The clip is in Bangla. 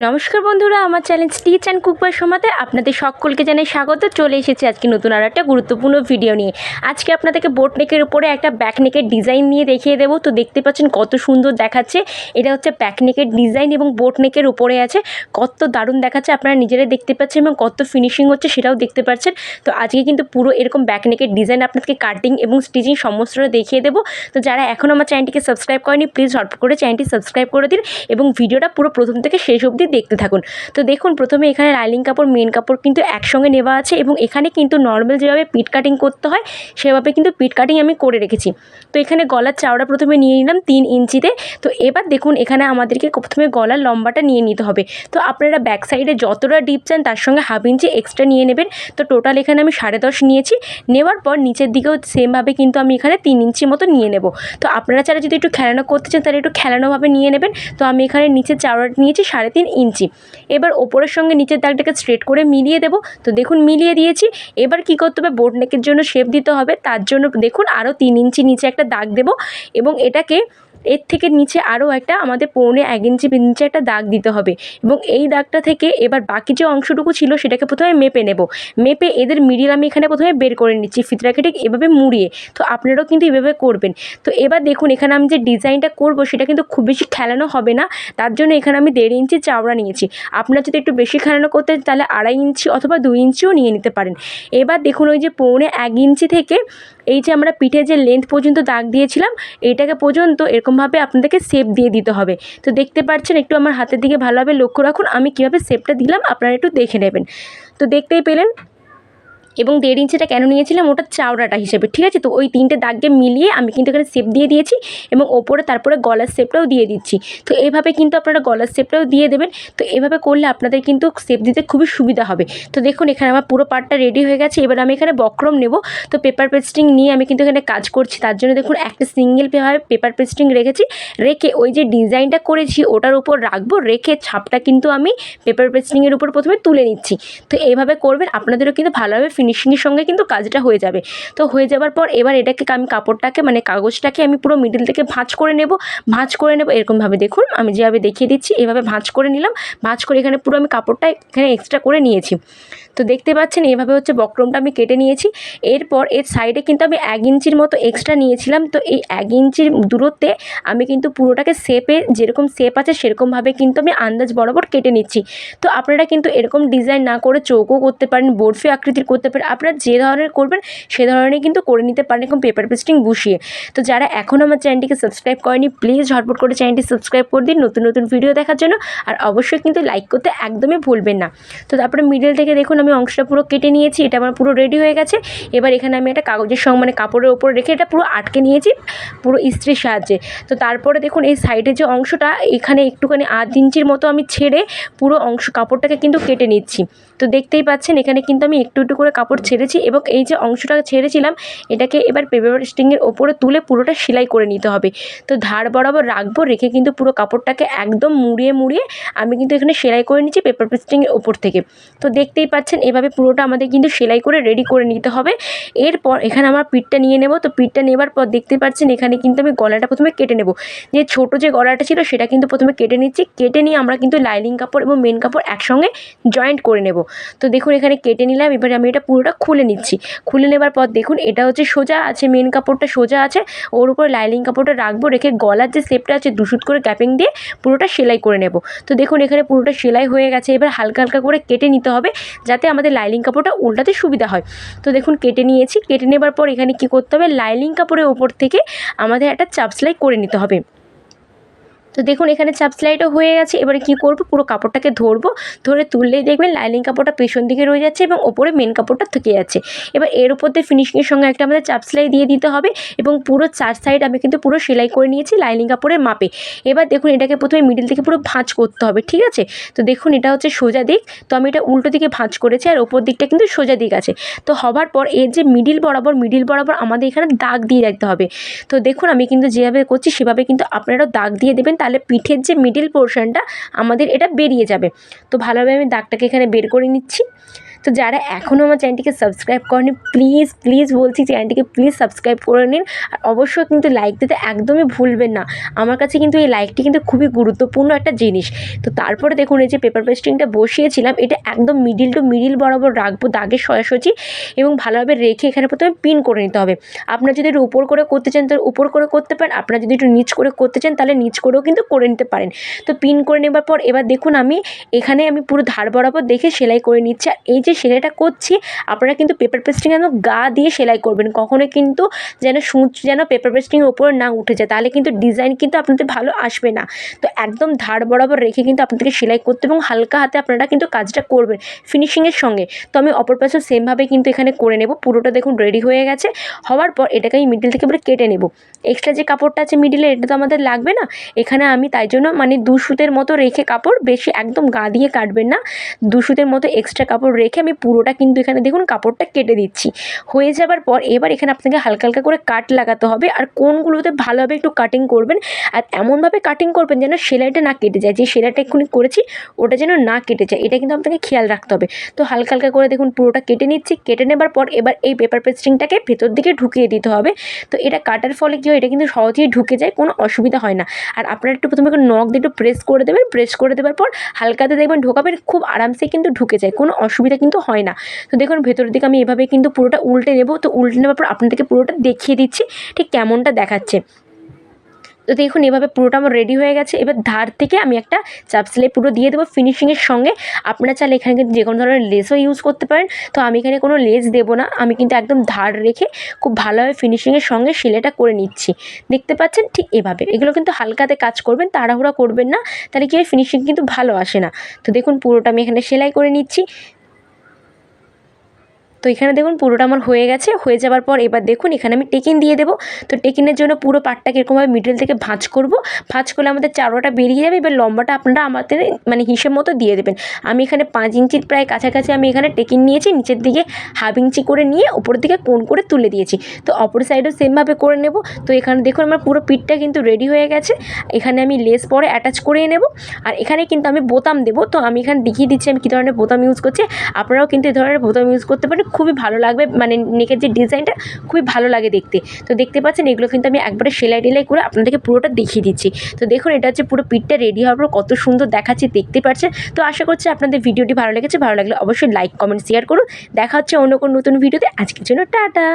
নমস্কার বন্ধুরা, আমার channel stitch and cook by সোমাতে আপনাদের সকলকে জানাই স্বাগত। চলে এসেছি আজকে নতুন আর একটা গুরুত্বপূর্ণ ভিডিও নিয়ে। আজকে আপনাদেরকে বোট নেকের উপরে একটা ব্যাক নেকের ডিজাইন নিয়ে দেখিয়ে দেবো। তো দেখতে পাচ্ছেন কত সুন্দর দেখাচ্ছে। এটা হচ্ছে ব্যাক নেকের ডিজাইন এবং বোট নেকের উপরে আছে। কত দারুণ দেখাচ্ছে, আপনারা নিজেরাই দেখতে পাচ্ছেন এবং কত ফিনিশিং হচ্ছে সেটাও দেখতে পাচ্ছেন। তো আজকে কিন্তু পুরো এরকম ব্যাক নেকের ডিজাইন আপনাদেরকে কাটিং এবং স্টিচিং সমস্তটা দেখিয়ে দেবো। তো যারা এখন আমার চ্যানেলটিকে সাবস্ক্রাইব করেনি, প্লিজ ঝটপট করে চ্যানেলটি সাবস্ক্রাইব করে দিন এবং ভিডিওটা পুরো প্রথম থেকে শেষ অবধি দেখতে থাকুন। তো দেখুন, প্রথমে এখানে লাইনিং কাপড় মেন কাপড় কিন্তু একসঙ্গে নেওয়া আছে এবং এখানে কিন্তু নর্মাল যেভাবে পিট কাটিং করতে হয় সেভাবে কিন্তু পিট কাটিং আমি করে রেখেছি। তো এখানে গলার চাওড়া প্রথমে নিয়ে নিলাম 3 ইঞ্চিতে। তো এবার দেখুন, এখানে আমাদেরকে প্রথমে গলার লম্বাটা নিয়ে নিতে হবে। তো আপনারা ব্যাক সাইডে যতটা ডিপ চান তার সঙ্গে হাফ ইঞ্চি এক্সট্রা নিয়ে নেবেন। তো টোটাল এখানে আমি 10.5 নিয়েছি। নেওয়ার পর নিচের দিকেও সেমভাবে কিন্তু আমি এখানে 3 ইঞ্চি মতো নিয়ে নেব। তো আপনারা চাইলে যদি একটু খেলানো করতে চান তাহলে একটু খেলানোভাবে নিয়ে নেবেন। তো আমি এখানে নিচের চাওড়াটা নিয়েছি 3.5 ইঞ্চি। এবার ওপরের সঙ্গে নিচের দাগটাকে স্ট্রেট করে মিলিয়ে দেবো। তো দেখুন মিলিয়ে দিয়েছি। এবার কি করতে হবে, বোট নেকের জন্য শেপ দিতে হবে। তার জন্য দেখুন আরও 3 ইঞ্চি নিচে একটা দাগ দেবো এবং এটাকে এর থেকে নিচে আরও একটা আমাদের 1.25 ইঞ্চি নিচে একটা দাগ দিতে হবে এবং এই দাগটা থেকে এবার বাকি যে অংশটুকু ছিল সেটাকে প্রথমে মেপে নেব। মেপে এদের মিডিল আমি এখানে প্রথমে বের করে নিচ্ছি ফিতরাকে ঠিক এভাবে মুড়িয়ে। তো আপনারাও কিন্তু এভাবে করবেন। তো এবার দেখুন, এখানে আমি যে ডিজাইনটা করব সেটা কিন্তু খুব বেশি খেলানো হবে না। তার জন্য এখানে আমি 1.5 ইঞ্চি চাওড়া নিয়েছি। আপনারা যদি একটু বেশি খেলানো করতে তাহলে 2.5 ইঞ্চি অথবা 2 ইঞ্চিও নিয়ে নিতে পারেন। এবার দেখুন, ওই যে 1.25 ইঞ্চি থেকে এই যে আমরা পিঠে যে লেন্থ পর্যন্ত দাগ দিয়েছিলাম এইটাকে পর্যন্ত এরকমভাবে আপনাদেরকে শেপ দিয়ে দিতে হবে। তো দেখতে পাচ্ছেন, একটু আমার হাতের দিকে ভালোভাবে লক্ষ্য রাখুন আমি কীভাবে শেপটা দিলাম, আপনারা একটু দেখে নেবেন। তো দেখতেই পেলেন। এবং 1.5 ইঞ্চিটা কেন নিয়েছিলাম, ওটা চাওড়াটা হিসেবে, ঠিক আছে। তো ওই 3টে দাগকে মিলিয়ে আমি কিন্তু এখানে শেপ দিয়ে দিয়েছি এবং ওপরে তারপরে গলার শেপটাও দিয়ে দিচ্ছি। তো এইভাবে কিন্তু আপনারা গলার শেপটাও দিয়ে দেবেন। তো এভাবে করলে আপনাদের কিন্তু শেপ দিতে খুবই সুবিধা হবে। তো দেখুন, এখানে আমার পুরো পার্টটা রেডি হয়ে গেছে। এবার আমি এখানে বক্রম নেব। তো পেপার পেস্টিং নিয়ে আমি কিন্তু এখানে কাজ করছি। তার জন্য দেখুন একটা সিঙ্গেল পেপার পেস্টিং রেখেছি। রেখে ওই যে ডিজাইনটা করেছি ওটার উপর রাখবো। রেখে ছাপটা কিন্তু আমি পেপার পেস্টিংয়ের উপর প্রথমে তুলে নিচ্ছি। তো এইভাবে করবেন, আপনাদেরও কিন্তু ভালোভাবে ফিনিশিংয়ের সঙ্গে কিন্তু কাজটা হয়ে যাবে। তো হয়ে যাবার পর এবার এটাকে আমি কাপড়টাকে মানে কাগজটাকে আমি পুরো মিডল থেকে ভাঁজ করে নেব। এরকমভাবে দেখুন আমি যেভাবে দেখিয়ে দিচ্ছি এভাবে ভাঁজ করে নিলাম। ভাঁজ করে এখানে পুরো আমি কাপড়টা এখানে এক্সট্রা করে নিয়েছি। তো দেখতে পাচ্ছেন এভাবে হচ্ছে বক্রমটা আমি কেটে নিয়েছি। এরপর এর সাইডে কিন্তু আমি 1 ইঞ্চির মতো এক্সট্রা নিয়েছিলাম। তো এই 1 ইঞ্চির দূরত্বে আমি কিন্তু পুরোটাকে শেপে যেরকম শেপ আছে সেরকমভাবে কিন্তু আমি আন্দাজ বরাবর কেটে নিচ্ছি। তো আপনারা কিন্তু এরকম ডিজাইন না করে চৌকো করতে পারেন, বরফি আকৃতির করতে পারেন। আপনারা যে ধরনের করবেন সে ধরনের কিন্তু করে নিতে পারেন এরকম পেপার পেস্টিং বসিয়ে। তো যারা এখনও আমার চ্যানেলটিকে সাবস্ক্রাইব করেনি, প্লিজ ঝটপট করে চ্যানেলটি সাবস্ক্রাইব করে দিন নতুন নতুন ভিডিও দেখার জন্য। আর অবশ্যই কিন্তু লাইক করতে একদমই ভুলবেন না। তো তারপরে মিডল থেকে দেখুন আমি অংশটা পুরো কেটে নিয়েছি। এটা আমার পুরো রেডি হয়ে গেছে। এবার এখানে আমি একটা কাগজের সঙ্গে মানে কাপড়ের ওপর রেখে এটা পুরো আটকে নিয়েছি পুরো ইস্ত্রির সাহায্যে। তো তারপরে দেখুন এই সাইডের যে অংশটা এখানে একটুখানি 8 ইঞ্চির মতো আমি ছেড়ে পুরো অংশ কাপড়টাকে কিন্তু কেটে নিচ্ছি। তো দেখতেই পাচ্ছেন এখানে কিন্তু আমি একটু একটু করে কাপড় ছেড়েছি এবং এই যে অংশটা ছেড়েছিলাম এটাকে এবার পেপার পেস্টিংয়ের ওপরে তুলে পুরোটা সেলাই করে নিতে হবে। তো ধার বরাবর রাখবো, রেখে কিন্তু পুরো কাপড়টাকে একদম মুড়িয়ে মুড়িয়ে আমি কিন্তু এখানে সেলাই করে নিচ্ছি পেপার পেস্টিংয়ের ওপর থেকে। তো দেখতেই পাচ্ছেন এভাবে পুরোটা আমাদের কিন্তু সেলাই করে রেডি করে নিতে হবে। এরপর এখানে আমার পিঠটা নিয়ে নেব। তো পিঠটা নেবার পর দেখতে পাচ্ছেন এখানে কিন্তু আমি গলাটা প্রথমে কেটে নেব। যে ছোটো যে গলাটা ছিল সেটা কিন্তু প্রথমে কেটে নিচ্ছি। কেটে নিয়ে আমরা কিন্তু লাইনিং কাপড় এবং মেন কাপড় একসঙ্গে জয়েন্ট করে নেব। তো দেখুন এখানে কেটে নিলাম। এবারে আমি এটা পুরোটা খুলে নিচ্ছি। খুলে নেবার পর দেখুন এটা হচ্ছে সোজা আছে, মেন কাপড়টা সোজা আছে, ওর উপর লাইনিং কাপড়টা রাখবো। রেখে গলার যে শেপটা আছে 2 সুত করে ক্যাপিং দিয়ে পুরোটা সেলাই করে নেব। তো দেখুন এখানে পুরোটা সেলাই হয়ে গেছে। এবার হালকা হালকা করে কেটে নিতে হবে যাতে আমাদের লাইনিং কাপড়টা উল্টাতে সুবিধা হয়। তো দেখুন কেটে নিয়েছি। কেটে নেবার পর এখানে কি করতে হবে, লাইনিং কাপড়ের ওপর থেকে আমাদের একটা চাপ সেলাই করে নিতে হবে। তো দেখুন এখানে চাপ সেলাইটা হয়ে গেছে। এবারে কি করব, পুরো কাপড়টাকে ধরবো। ধরে তুললেই দেখবেন লাইনিং কাপড়টা পেছন দিকে রয়ে যাচ্ছে এবং ওপরে মেন কাপড়টা থেকে যাচ্ছে। এবার এর উপর দিয়ে ফিনিশিংয়ের সঙ্গে একটা আমাদের চাপ সেলাই দিয়ে দিতে হবে এবং পুরো 4 সাইড আমি কিন্তু পুরো সেলাই করে নিয়েছি লাইনিং কাপড়ের মাপে। এবার দেখুন এটাকে প্রথমে মিডল থেকে পুরো ভাঁজ করতে হবে, ঠিক আছে। তো দেখুন এটা হচ্ছে সোজা দিক, তো আমি এটা উল্টো দিকে ভাঁজ করেছি আর ওপর দিকটা কিন্তু সোজা দিক আছে। তো হবার পর এর যে মিডিল বরাবর আমাদের এখানে দাগ দিয়ে রাখতে হবে। তো দেখুন আমি কিন্তু যেভাবে করছি সেভাবে কিন্তু আপনারাও দাগ দিয়ে দেবেন, তাহলে পিঠের যে মিডিল পোর্শনটা আমাদের এটা বেরিয়ে যাবে। তো ভালোভাবে আমি দাগটাকে এখানে বের করে নিচ্ছি। তো যারা এখনও আমার চ্যানেলটিকে সাবস্ক্রাইব করেনি প্লিজ বলছি চ্যানেলটিকে প্লিজ সাবস্ক্রাইব করে নিন। আর অবশ্যই কিন্তু লাইক দিতে একদমই ভুলবেন না। আমার কাছে কিন্তু এই লাইকটি কিন্তু খুবই গুরুত্বপূর্ণ একটা জিনিস। তো তারপরে দেখুন এই যে পেপার পেস্টিংটা বসিয়েছিলাম, এটা একদম মিডিল টু মিডিল বরাবর রাখবো দাগের সোজাসুজি, এবং ভালোভাবে রেখে এখানে প্রথমে পিন করে নিতে হবে। আপনারা যদি একটু উপর করে করতে চান তাহলে উপর করে করতে পারেন, আপনারা যদি একটু নিচ করে করতে চান তাহলে নিচ করেও কিন্তু করে নিতে পারেন। তো পিন করে নেবার পর এবার দেখুন আমি এখানে পুরো ধার বরাবর দেখে সেলাই করে নিচ্ছি। আর এই যে সেলাইটা করছি আপনারা কিন্তু পেপার পেস্টিং যেন গা দিয়ে সেলাই করবেন, কখনোই কিন্তু যেন সূচ যেন পেপার পেস্টিংয়ের ওপর না উঠে যায়, তাহলে কিন্তু ডিজাইন কিন্তু আপনাদের ভালো আসবে না। তো একদম ধার বরাবর রেখে কিন্তু আপনাদেরকে সেলাই করতে এবং হালকা হাতে আপনারা কিন্তু কাজটা করবেন ফিনিশিংয়ের সঙ্গে। তো আমি অপর পাশেও সেমভাবে কিন্তু এখানে করে নেব। পুরোটা দেখুন রেডি হয়ে গেছে। হওয়ার পর এটাকে আমি মিডিল থেকে কেটে নেব। এক্সট্রা যে কাপড়টা আছে মিডিলে এটা তো আমাদের লাগবে না। এখানে আমি তাই জন্য 2 সুতের মতো রেখে কাপড়, বেশি একদম গা দিয়ে কাটবেন না, 2 সুতের মতো এক্সট্রা কাপড় রেখে আমি পুরোটা কিন্তু এখানে দেখুন কাপড়টা কেটে দিচ্ছি। হয়ে যাবার পর এবার এখানে আপনাকে হালকা হালকা করে কাট লাগাতে হবে। আর কোণগুলোতে ভালোভাবে একটু কাটিং করবেন, আর এমনভাবে কাটিং করবেন যেন সেলাইটা না কেটে যায়, যে সেলাইটা এক্ষুনি করেছি ওটা যেন না কেটে যায়, এটা কিন্তু আপনাকে খেয়াল রাখতে হবে। তো হালকা হালকা করে দেখুন পুরোটা কেটে নিচ্ছি। কেটে নেবার পর এবার এই পেপার পেস্টিংটাকে ভেতর দিকে ঢুকিয়ে দিতে হবে। তো এটা কাটার ফলে কি হয়, এটা কিন্তু সহজেই ঢুকে যায়, কোনো অসুবিধা হয় না। আর আপনারা একটু প্রথমে নখ দিয়ে একটু প্রেস করে দেবেন, প্রেস করে দেওয়ার পর হালকাতে দেখবেন ঢোকাবেন, খুব আরামসে কিন্তু ঢুকে যায়, কোনো অসুবিধা কিন্তু হয় না। তো দেখুন ভেতরের দিকে আমি এভাবে কিন্তু পুরোটা উল্টে নেব। তো উল্টে নেওয়ার পর আপনাদেরকে পুরোটা দেখিয়ে দিচ্ছি ঠিক কেমনটা দেখাচ্ছে। তো দেখুন এভাবে পুরোটা আমার রেডি হয়ে গেছে। এবার ধার থেকে আমি একটা চাপ সেলাই পুরো দিয়ে দেবো ফিনিশিংয়ের সঙ্গে। আপনারা চাইলে এখানে কিন্তু যে কোনো ধরনের লেসও ইউজ করতে পারেন। তো আমি এখানে কোনো লেস দেবো না, আমি কিন্তু একদম ধার রেখে খুব ভালোভাবে ফিনিশিংয়ের সঙ্গে সেলাইটা করে নিচ্ছি। দেখতে পাচ্ছেন ঠিক এভাবে। এগুলো কিন্তু হালকাতে কাজ করবেন, তাড়াহুড়া করবেন না, তাহলে কি হয় ফিনিশিং কিন্তু ভালো আসে না। তো দেখুন পুরোটা আমি এখানে সেলাই করে নিচ্ছি। তো এখানে দেখুন পুরোটা আমার হয়ে গেছে। হয়ে যাওয়ার পর এবার দেখুন এখানে আমি টেকিন দিয়ে দেবো। তো টেকিনের জন্য পুরো পাটটাকে এরকমভাবে মিডল থেকে ভাঁজ করব। ভাঁজ করলে আমাদের চারোটা বেরিয়ে যাবে। এবার লম্বাটা আপনারা আমাদের হিসেব মতো দিয়ে দেবেন। আমি এখানে 5 ইঞ্চির প্রায় কাছাকাছি আমি এখানে টেকিন নিয়েছি, নিচের দিকে হাফ ইঞ্চি করে নিয়ে উপর দিকে কোণ করে তুলে দিয়েছি। তো অপর সাইডও সেমভাবে করে নেব। তো এখানে দেখুন আমার পুরো পিঠটা কিন্তু রেডি হয়ে গেছে। এখানে আমি লেস পরে অ্যাটাচ করে নেব। আর এখানে কিন্তু আমি বোতাম দেবো। তো আমি এখানে দেখিয়ে দিচ্ছি আমি কী ধরনের বোতাম ইউজ করছি। আপনারাও কিন্তু এই ধরনের বোতাম ইউজ করতে পারেন, খুবই ভালো লাগবে, নেকের যে ডিজাইনটা খুবই ভালো লাগে দেখতে। তো দেখতে পাচ্ছেন এগুলো কিন্তু আমি একবারে সেলাই টেলাই করে আপনাদেরকে পুরোটা দেখিয়ে দিচ্ছি। তো দেখুন এটা হচ্ছে পুরো পিঠটা রেডি হওয়ার পর কত সুন্দর দেখাচ্ছে দেখতে পাচ্ছেন। তো আশা করছি আপনাদের ভিডিওটি ভালো লেগেছে। ভালো লাগলে অবশ্যই লাইক কমেন্ট শেয়ার করুন। দেখা হচ্ছে অন্য কোনো নতুন ভিডিওতে। আজকের জন্য টাটা।